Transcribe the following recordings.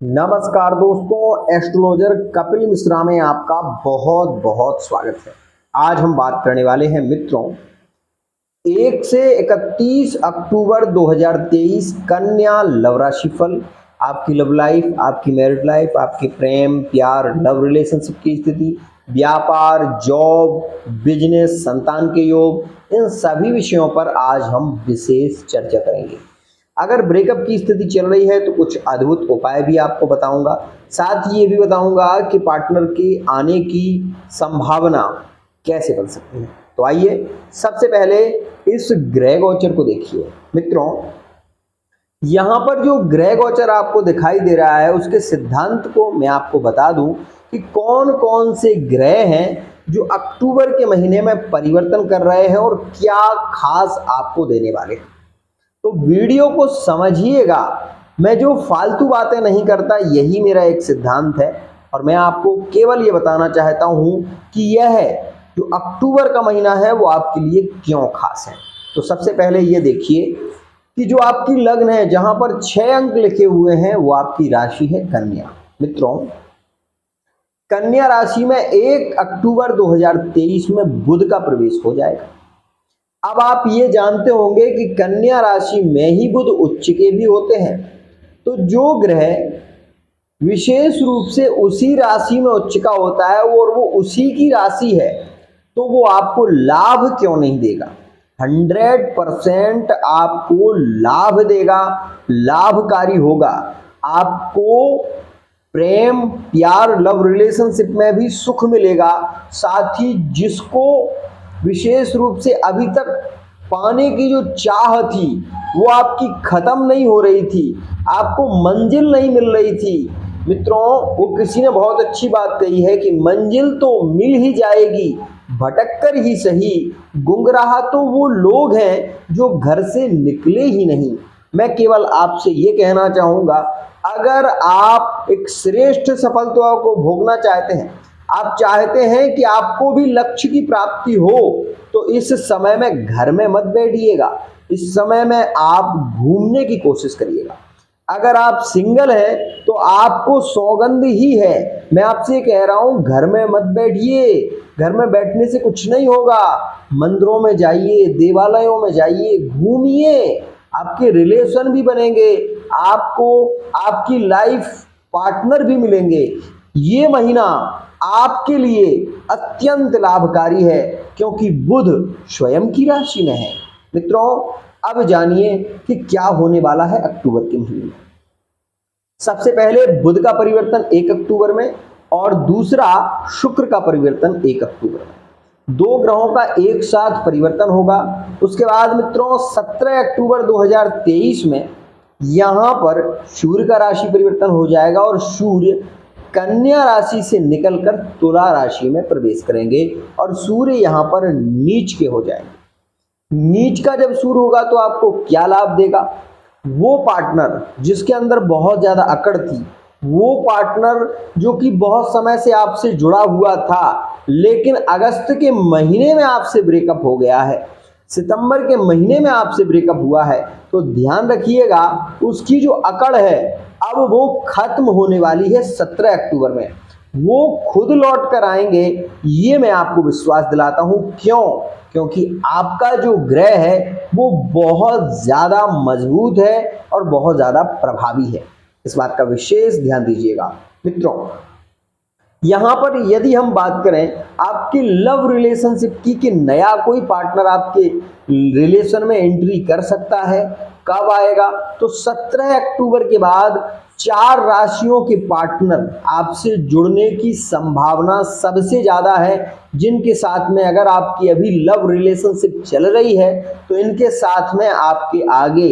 नमस्कार दोस्तों, एस्ट्रोलॉजर कपिल मिश्रा में आपका बहुत बहुत स्वागत है। आज हम बात करने वाले हैं मित्रों 1 से 31 अक्टूबर 2023 कन्या लव राशिफल। आपकी लव लाइफ, आपकी मैरिड लाइफ, आपके प्रेम प्यार लव रिलेशनशिप की स्थिति, व्यापार, जॉब, बिजनेस, संतान के योग, इन सभी विषयों पर आज हम विशेष चर्चा करेंगे। अगर ब्रेकअप की स्थिति चल रही है तो कुछ अद्भुत उपाय भी आपको बताऊंगा। साथ ही ये भी बताऊंगा कि पार्टनर के आने की संभावना कैसे बन सकती है। तो आइए सबसे पहले इस ग्रह गोचर को देखिए। मित्रों, यहाँ पर जो ग्रह गोचर आपको दिखाई दे रहा है उसके सिद्धांत को मैं आपको बता दूं कि कौन कौन से ग्रह हैं जो अक्टूबर के महीने में परिवर्तन कर रहे हैं और क्या खास आपको देने वाले हैं। तो वीडियो को समझिएगा। मैं जो फालतू बातें नहीं करता, यही मेरा एक सिद्धांत है और मैं आपको केवल ये बताना चाहता हूं कि यह जो अक्टूबर का महीना है वो आपके लिए क्यों खास है। तो सबसे पहले ये देखिए कि जो आपकी लग्न है, जहां पर 6 अंक लिखे हुए हैं, वो आपकी राशि है कन्या। मित्रों, कन्या राशि में 1 अक्टूबर 2023 में बुध का प्रवेश हो जाएगा। अब आप ये जानते होंगे कि कन्या राशि में ही बुध उच्च के भी होते हैं। तो जो ग्रह विशेष रूप से उसी राशि में उच्च का होता है और वो उसी की राशि है, तो वो आपको लाभ क्यों नहीं देगा। 100% आपको लाभ देगा, लाभकारी होगा। आपको प्रेम प्यार लव रिलेशनशिप में भी सुख मिलेगा। साथ ही जिसको विशेष रूप से अभी तक पाने की जो चाह थी वो आपकी खत्म नहीं हो रही थी, आपको मंजिल नहीं मिल रही थी। मित्रों, वो किसी ने बहुत अच्छी बात कही है कि मंजिल तो मिल ही जाएगी, भटक कर ही सही। गुमराह तो वो लोग हैं जो घर से निकले ही नहीं। मैं केवल आपसे ये कहना चाहूँगा, अगर आप एक श्रेष्ठ सफलता को भोगना चाहते हैं, आप चाहते हैं कि आपको भी लक्ष्य की प्राप्ति हो, तो इस समय में घर में मत बैठिएगा। इस समय में आप घूमने की कोशिश करिएगा। अगर आप सिंगल हैं तो आपको सौगंध ही है। मैं आपसे कह रहा हूं, घर में मत बैठिए। घर में बैठने से कुछ नहीं होगा। मंदिरों में जाइए, देवालयों में जाइए, घूमिए, आपके रिलेशन भी बनेंगे, आपको आपकी लाइफ पार्टनर भी मिलेंगे। ये महीना आपके लिए अत्यंत लाभकारी है क्योंकि बुध स्वयं की राशि में है। मित्रों, अब जानिए कि क्या होने वाला है अक्टूबर के महीने में। सबसे पहले बुध का परिवर्तन 1 अक्टूबर में और दूसरा शुक्र का परिवर्तन 1 अक्टूबर में। 2 ग्रहों का एक साथ परिवर्तन होगा। उसके बाद मित्रों 17 अक्टूबर 2023 में यहां पर सूर्य का राशि परिवर्तन हो जाएगा और सूर्य कन्या राशि से निकलकर तुला राशि में प्रवेश करेंगे और सूर्य यहां पर नीच के हो जाएंगे। नीच का जब सूर्य होगा तो आपको क्या लाभ देगा। वो पार्टनर जिसके अंदर बहुत ज्यादा अकड़ थी, वो पार्टनर जो कि बहुत समय से आपसे जुड़ा हुआ था लेकिन अगस्त के महीने में आपसे ब्रेकअप हो गया है, सितंबर के महीने में आपसे ब्रेकअप हुआ है, तो ध्यान रखिएगा उसकी जो अकड़ है अब वो खत्म होने वाली है 17 अक्टूबर में। वो खुद लौट कर आएंगे, ये मैं आपको विश्वास दिलाता हूं। क्यों? क्योंकि आपका जो ग्रह है वो बहुत ज्यादा मजबूत है और बहुत ज्यादा प्रभावी है। इस बात का विशेष ध्यान दीजिएगा। मित्रों, यहां पर यदि हम बात करें आपकी लव रिलेशनशिप की कि नया कोई पार्टनर आपके रिलेशन में एंट्री कर सकता है, कब आएगा? तो 17 अक्टूबर के बाद 4 राशियों के पार्टनर आपसे जुड़ने की संभावना सबसे ज्यादा है, जिनके साथ में अगर आपकी अभी लव रिलेशनशिप चल रही है तो इनके साथ में आपके आगे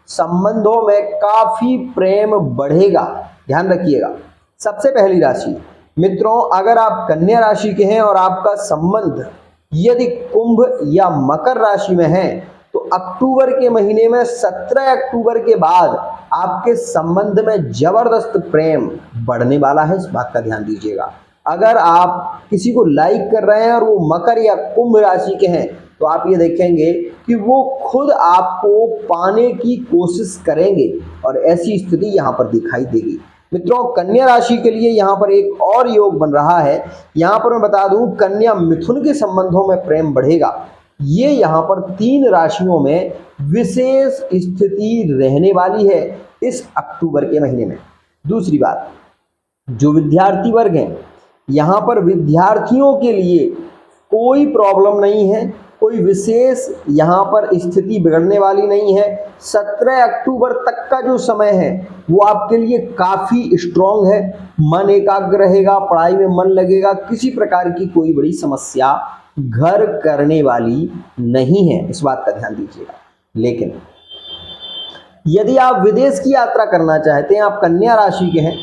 संबंधों में काफी प्रेम बढ़ेगा। ध्यान रखिएगा। सबसे पहली राशि मित्रों, अगर आप कन्या राशि के हैं और आपका संबंध यदि कुंभ या मकर राशि में है तो अक्टूबर के महीने में 17 अक्टूबर के बाद आपके संबंध में जबरदस्त प्रेम बढ़ने वाला है। इस बात का ध्यान दीजिएगा। अगर आप किसी को लाइक कर रहे हैं और वो मकर या कुंभ राशि के हैं तो आप ये देखेंगे कि वो खुद आपको पाने की कोशिश करेंगे और ऐसी स्थिति यहाँ पर दिखाई देगी। मित्रों कन्या राशि के लिए यहाँ पर एक और योग बन रहा है। यहाँ पर मैं बता दूं कन्या मिथुन के संबंधों में प्रेम बढ़ेगा। ये यहाँ पर 3 राशियों में विशेष स्थिति रहने वाली है इस अक्टूबर के महीने में। दूसरी बात, जो विद्यार्थी वर्ग हैं यहाँ पर विद्यार्थियों के लिए कोई प्रॉब्लम नहीं है, कोई विशेष यहाँ पर स्थिति बिगड़ने वाली नहीं है। 17 अक्टूबर तक का जो समय है वो आपके लिए काफ़ी स्ट्रॉन्ग है। मन एकाग्र रहेगा, पढ़ाई में मन लगेगा, किसी प्रकार की कोई बड़ी समस्या घर करने वाली नहीं है, इस बात का ध्यान दीजिएगा। लेकिन यदि आप विदेश की यात्रा करना चाहते हैं, आप कन्या राशि के हैं,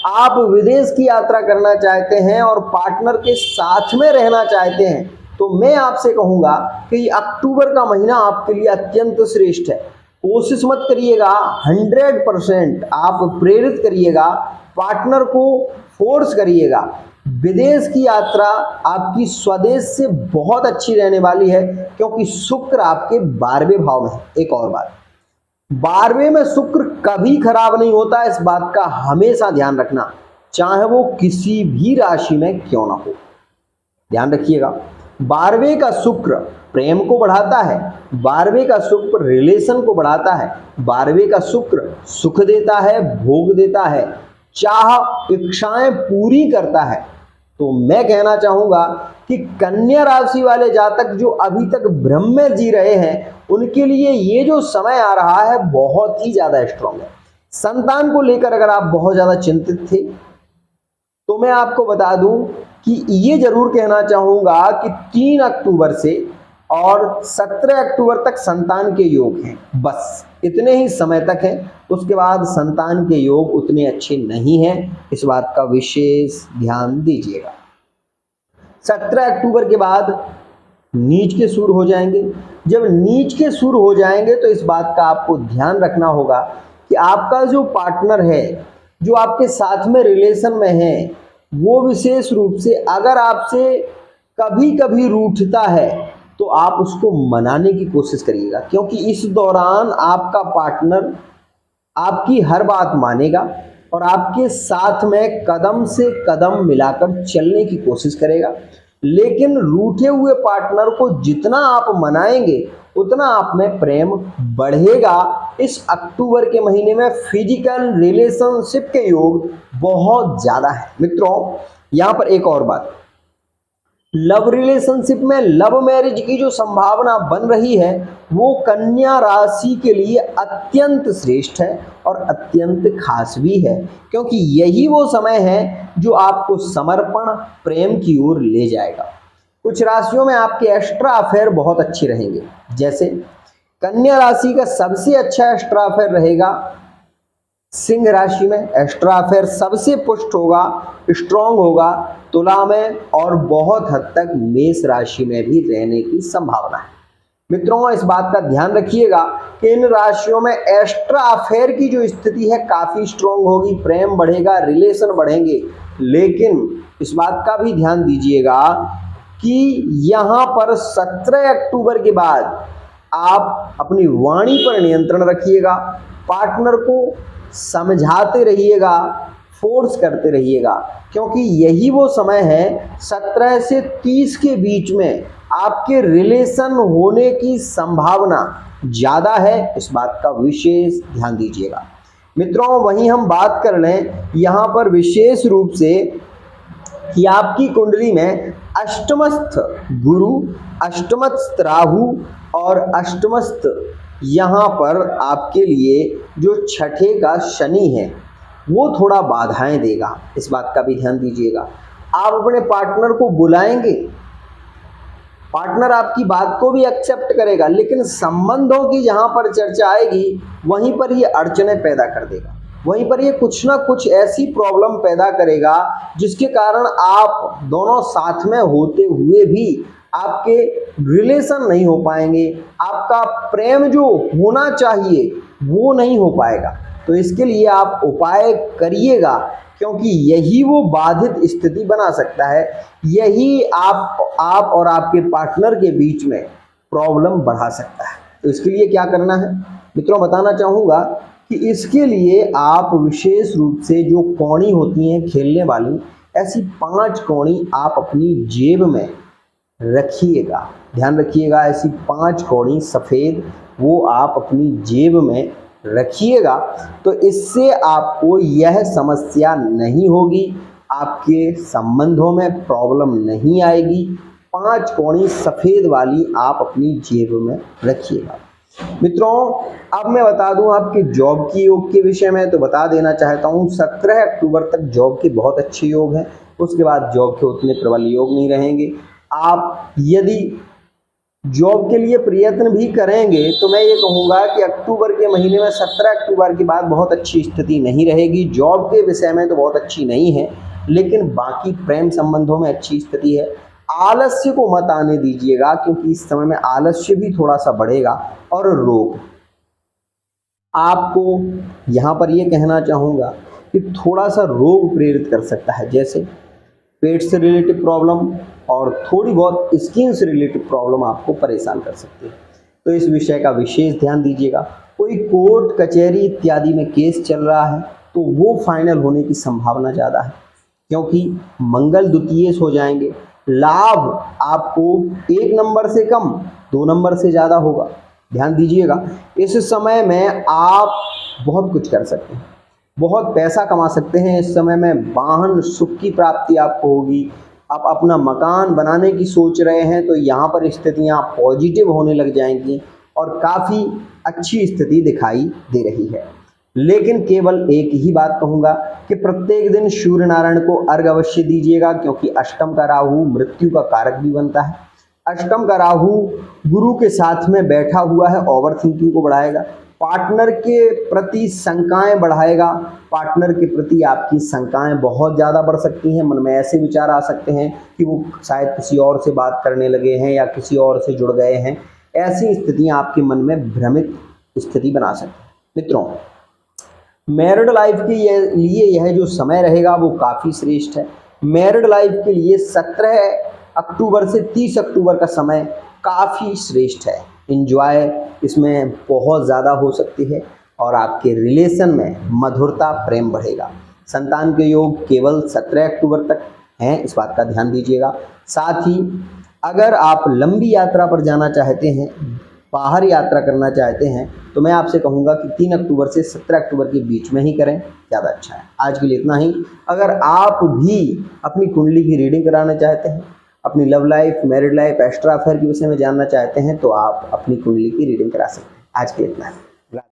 आप विदेश की यात्रा करना चाहते हैं और पार्टनर के साथ में रहना चाहते हैं, तो मैं आपसे कहूंगा कि अक्टूबर का महीना आपके लिए अत्यंत श्रेष्ठ है। कोशिश मत करिएगा, 100% आप प्रेरित करिएगा, पार्टनर को फोर्स करिएगा। विदेश की यात्रा आपकी स्वदेश से बहुत अच्छी रहने वाली है, क्योंकि शुक्र आपके 12वें भाव में है। एक और बात, 12वें में शुक्र कभी खराब नहीं होता, इस बात का हमेशा ध्यान रखना, चाहे वो किसी भी राशि में क्यों ना हो। ध्यान रखिएगा, 12वें का शुक्र प्रेम को बढ़ाता है, 12वें का शुक्र रिलेशन को बढ़ाता है, 12वें का शुक्र सुख देता है, भोग देता है, चाह इच्छाएं पूरी करता है। तो मैं कहना चाहूंगा कि कन्या राशि वाले जातक जो अभी तक भ्रम में जी रहे हैं, उनके लिए ये जो समय आ रहा है बहुत ही ज्यादा स्ट्रांग है। संतान को लेकर अगर आप बहुत ज्यादा चिंतित थे, तो मैं आपको बता दूं कि ये जरूर कहना चाहूंगा कि 3 अक्टूबर से और 17 अक्टूबर तक संतान के योग हैं, बस इतने ही समय तक हैं। उसके बाद संतान के योग उतने अच्छे नहीं हैं, इस बात का विशेष ध्यान दीजिएगा। 17 अक्टूबर के बाद नीच के शुरू हो जाएंगे। जब नीच के शुरू हो जाएंगे तो इस बात का आपको ध्यान रखना होगा कि आपका जो पार्टनर है, जो आपके साथ में रिलेशन में है, वो विशेष रूप से अगर आपसे कभी कभी रूठता है तो आप उसको मनाने की कोशिश करिएगा, क्योंकि इस दौरान आपका पार्टनर आपकी हर बात मानेगा और आपके साथ में कदम से कदम मिलाकर चलने की कोशिश करेगा। लेकिन रूठे हुए पार्टनर को जितना आप मनाएंगे उतना आप में प्रेम बढ़ेगा। इस अक्टूबर के महीने में फिजिकल रिलेशनशिप के योग बहुत ज्यादा है। मित्रों यहाँ पर एक और बात, लव रिलेशनशिप में लव मैरिज की जो संभावना बन रही है वो कन्या राशि के लिए अत्यंत श्रेष्ठ है और अत्यंत खास भी है, क्योंकि यही वो समय है जो आपको समर्पण प्रेम की ओर ले जाएगा। कुछ राशियों में आपके एक्स्ट्रा अफेयर बहुत अच्छे रहेंगे, जैसे कन्या राशि का सबसे अच्छा एक्स्ट्रा अफेयर रहेगा सिंह राशि में, एक्स्ट्रा अफेयर सबसे पुष्ट होगा, स्ट्रॉन्ग होगा तुला में, और बहुत हद तक मेष राशि में भी रहने की संभावना है। मित्रों इस बात का ध्यान रखिएगा कि इन राशियों में एक्स्ट्रा अफेयर की जो स्थिति है काफी स्ट्रॉन्ग होगी, प्रेम बढ़ेगा, रिलेशन बढ़ेंगे। लेकिन इस बात का भी ध्यान दीजिएगा कि यहाँ पर 17 अक्टूबर के बाद आप अपनी वाणी पर नियंत्रण रखिएगा, पार्टनर को समझाते रहिएगा, फोर्स करते रहिएगा, क्योंकि यही वो समय है 17 से 30 के बीच में आपके रिलेशन होने की संभावना ज़्यादा है, इस बात का विशेष ध्यान दीजिएगा। मित्रों वहीं हम बात कर लें यहाँ पर विशेष रूप से कि आपकी कुंडली में अष्टमस्थ गुरु, अष्टमस्थ राहु और अष्टमस्थ यहाँ पर आपके लिए जो छठे का शनि है वो थोड़ा बाधाएं देगा, इस बात का भी ध्यान दीजिएगा। आप अपने पार्टनर को बुलाएंगे, पार्टनर आपकी बात को भी एक्सेप्ट करेगा, लेकिन संबंधों की जहां पर चर्चा आएगी वहीं पर ये अड़चनें पैदा कर देगा, वहीं पर ये कुछ ना कुछ ऐसी प्रॉब्लम पैदा करेगा जिसके कारण आप दोनों साथ में होते हुए भी आपके रिलेशन नहीं हो पाएंगे, आपका प्रेम जो होना चाहिए वो नहीं हो पाएगा। तो इसके लिए आप उपाय करिएगा, क्योंकि यही वो बाधित स्थिति बना सकता है, यही आप और आपके पार्टनर के बीच में प्रॉब्लम बढ़ा सकता है। तो इसके लिए क्या करना है मित्रों बताना चाहूँगा कि इसके लिए आप विशेष रूप से जो कौड़ी होती हैं खेलने वाली, ऐसी 5 कौड़ी आप अपनी जेब में रखिएगा। ध्यान रखिएगा, ऐसी 5 कौड़ी सफ़ेद वो आप अपनी जेब में रखिएगा। तो इससे आपको यह समस्या नहीं होगी, आपके संबंधों में प्रॉब्लम नहीं आएगी। 5 कौड़ी सफ़ेद वाली आप अपनी जेब में रखिएगा। मित्रों, अब मैं बता दूं आपके जॉब की योग के विषय में, तो बता देना चाहता हूं 17 अक्टूबर तक जॉब के बहुत अच्छे योग हैं। उसके बाद जॉब के उतने प्रबल योग नहीं रहेंगे। आप यदि जॉब के लिए प्रयत्न भी करेंगे तो मैं ये कहूँगा कि अक्टूबर के महीने में 17 अक्टूबर के बाद बहुत अच्छी स्थिति नहीं रहेगी। जॉब के विषय में तो बहुत अच्छी नहीं है, लेकिन बाकी प्रेम संबंधों में अच्छी स्थिति है। आलस्य को मत आने दीजिएगा, क्योंकि इस समय में आलस्य भी थोड़ा सा बढ़ेगा। और रोग, आपको यहाँ पर ये कहना चाहूँगा कि थोड़ा सा रोग प्रेरित कर सकता है, जैसे पेट से रिलेटेड प्रॉब्लम और थोड़ी बहुत स्किन से रिलेटेड प्रॉब्लम आपको परेशान कर सकती है। तो इस विषय का विशेष ध्यान दीजिएगा। कोई कोर्ट कचहरी इत्यादि में केस चल रहा है तो वो फाइनल होने की संभावना ज़्यादा है, क्योंकि मंगल द्वितीय हो जाएंगे। लाभ आपको 1 नंबर से कम 2 नंबर से ज़्यादा होगा। ध्यान दीजिएगा, इस समय में आप बहुत कुछ कर सकते हैं, बहुत पैसा कमा सकते हैं। इस समय में वाहन सुख की प्राप्ति आपको होगी। आप अपना मकान बनाने की सोच रहे हैं तो यहाँ पर स्थितियाँ पॉजिटिव होने लग जाएंगी और काफ़ी अच्छी स्थिति दिखाई दे रही है। लेकिन केवल एक ही बात कहूँगा कि प्रत्येक दिन सूर्य नारायण को अर्घ अवश्य दीजिएगा, क्योंकि अष्टम का राहु मृत्यु का कारक भी बनता है। अष्टम का राहु गुरु के साथ में बैठा हुआ है, ओवर थिंकिंग को बढ़ाएगा, पार्टनर के प्रति शंकाएं बढ़ाएगा। पार्टनर के प्रति आपकी शंकाएं बहुत ज़्यादा बढ़ सकती हैं। मन में ऐसे विचार आ सकते हैं कि वो शायद किसी और से बात करने लगे हैं या किसी और से जुड़ गए हैं। ऐसी स्थितियां आपके मन में भ्रमित स्थिति बना सकती हैं। मित्रों, मैरिड लाइफ के लिए यह जो समय रहेगा वो काफ़ी श्रेष्ठ है। मैरिड लाइफ के लिए 17 अक्टूबर से 30 अक्टूबर का समय काफ़ी श्रेष्ठ है। एंजॉय इसमें बहुत ज़्यादा हो सकती है और आपके रिलेशन में मधुरता, प्रेम बढ़ेगा। संतान के योग केवल 17 अक्टूबर तक हैं, इस बात का ध्यान दीजिएगा। साथ ही अगर आप लंबी यात्रा पर जाना चाहते हैं, बाहर यात्रा करना चाहते हैं, तो मैं आपसे कहूँगा कि 3 अक्टूबर से 17 अक्टूबर के बीच में ही करें, ज़्यादा अच्छा है। आज के लिए इतना ही। अगर आप भी अपनी कुंडली की रीडिंग कराना चाहते हैं, अपनी love life, married life, extra affair के विषय में जानना चाहते हैं, तो आप अपनी कुंडली की रीडिंग करा सकते हैं। आज के लिए इतना है।